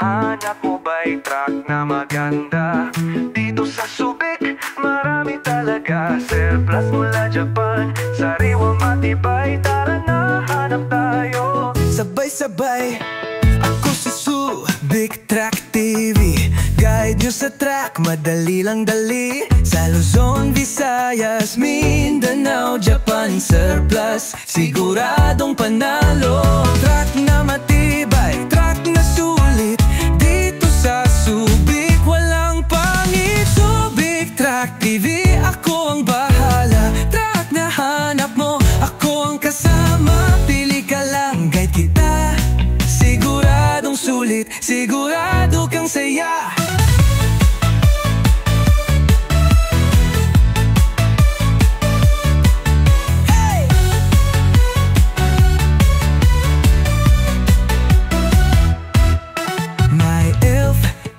Hanap mo ba'y truck na maganda? Dito sa Subic, marami talaga. Surplus mula Japan, sariwa matibay. Tara na, hanap tayo. Sabay-sabay, ako si Subic Truck TV. Guide nyo sa track, madali lang dali. Sa Luzon, Visayas, Mindanao, Japan, surplus, siguradong panalo. Truck na matibay, truck na sulit. Dito sa Subic, walang pangit. Subic Truck TV, ako ang bahala. Truck na hanap mo, ako ang kasama. Pili ka lang, guide kita. Siguradong sulit, sigurado kang saya.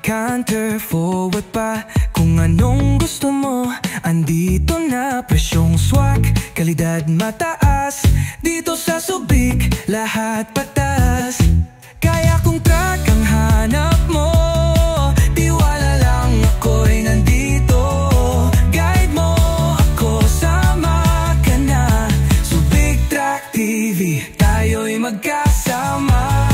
Canter, forward pa, kung anong gusto mo. Andito na, presyong swak, kalidad mataas. Dito sa Subic, lahat patas. Kaya kung truck ang hanap mo, tiwala lang, ako'y nandito. Guide mo ako, sama ka na. Subic Truck TV, tayo'y magkasama.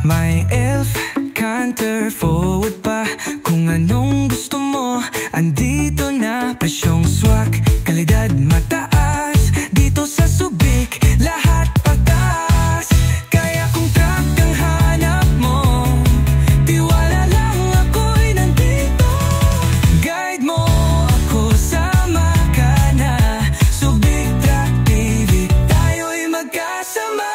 My elf, canter, forward pa, kung anong gusto mo. Andito na, presyong swak, kalidad mataas. Dito sa Subic, lahat patas. Kaya kung truck ang hanap mo, tiwala lang, ako'y nandito. Guide mo ako, sama ka na. Subic Truck TV, tayo'y magkasama.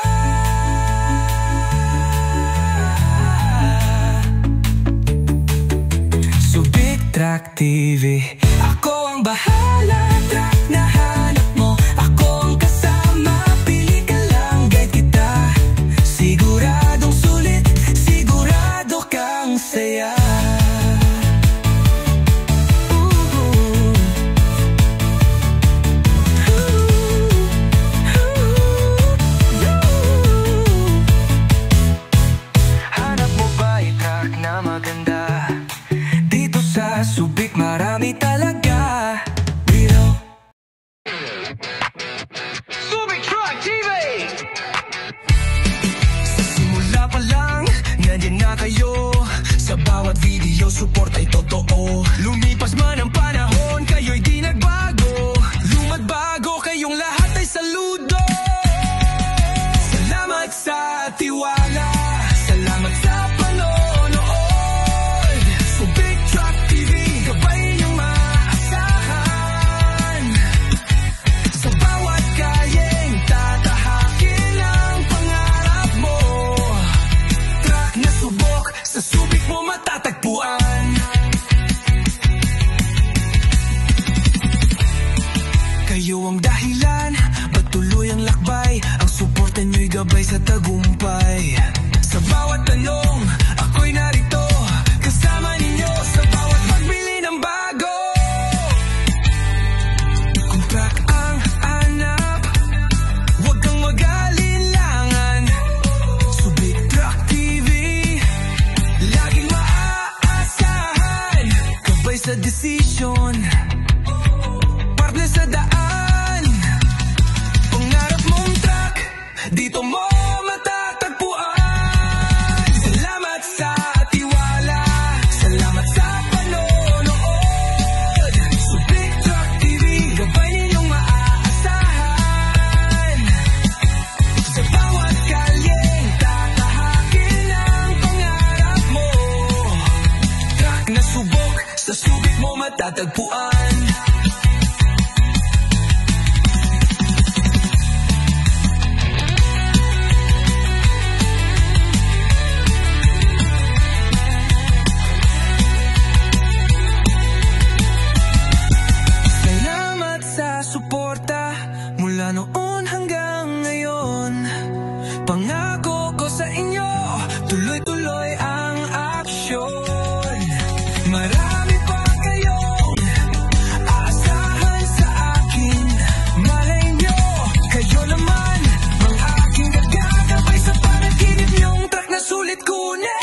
Truck TV, ako ang bahala. Truck na hanap mo, ako ang kasama. Pili ka lang, guide kita. Siguradong sulit, sigurado kang saya. Hanap mo ba'y truck na maganda? Sa Subic, marami talaga. Subic Truck TV! Simula pa lang, nandiyan na kayo. Sa bawat video, support ay totoo. Lumipas man ang panahon, kayo'y di nagbago. Luma't bago, kayong lahat ay saludo. Salamat sa tiwala, salamat sa panonood. Subic Truck TV, gabay niyong maasahan. Sa bawat kayeng tatahakin ang pangarap mo. Truck na subok, sa Subic mo matatagpuan. Kayo ang dahilan, ba't tuloy ang lakbay? Ang suporta niyo'y gabay sa tagumpay. Sa bawat tanong, ako'y narito. Kasama ninyo sa bawat pagbili ng bago. Kung truck ang hanap, huwag kang mag-alinlangan. Subic Truck TV, laging maaasahan. Gabay sa desisyon, partner sa daan. Pangarap mong truck, dito mo matatagpuan. Salamat sa tiwala, salamat sa panonood. Subic Truck TV, gabay ninyong maaasahan. Sa bawat kalyeng tatahakin ang pangarap mo. Truck na subok, sa Subic mo matatagpuan. sitwasyon. Marami pa kayong aasahan sa akin. Malay nyo, kayo naman ang aking gagagabay sa panaginip nyong track na sulit kunin.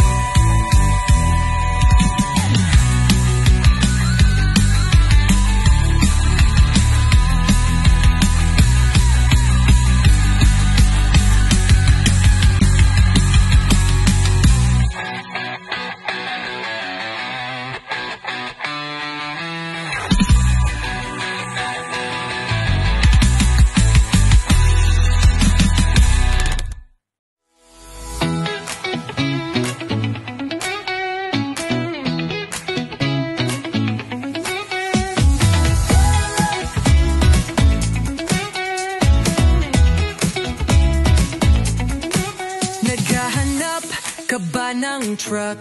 Ka ba ng truck?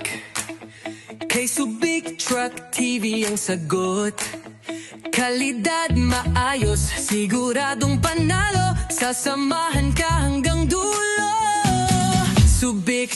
Kay Subic Truck TV ang sagot. Kalidad maayos, siguradong panalo. Sasamahan ka hanggang dulo. Subic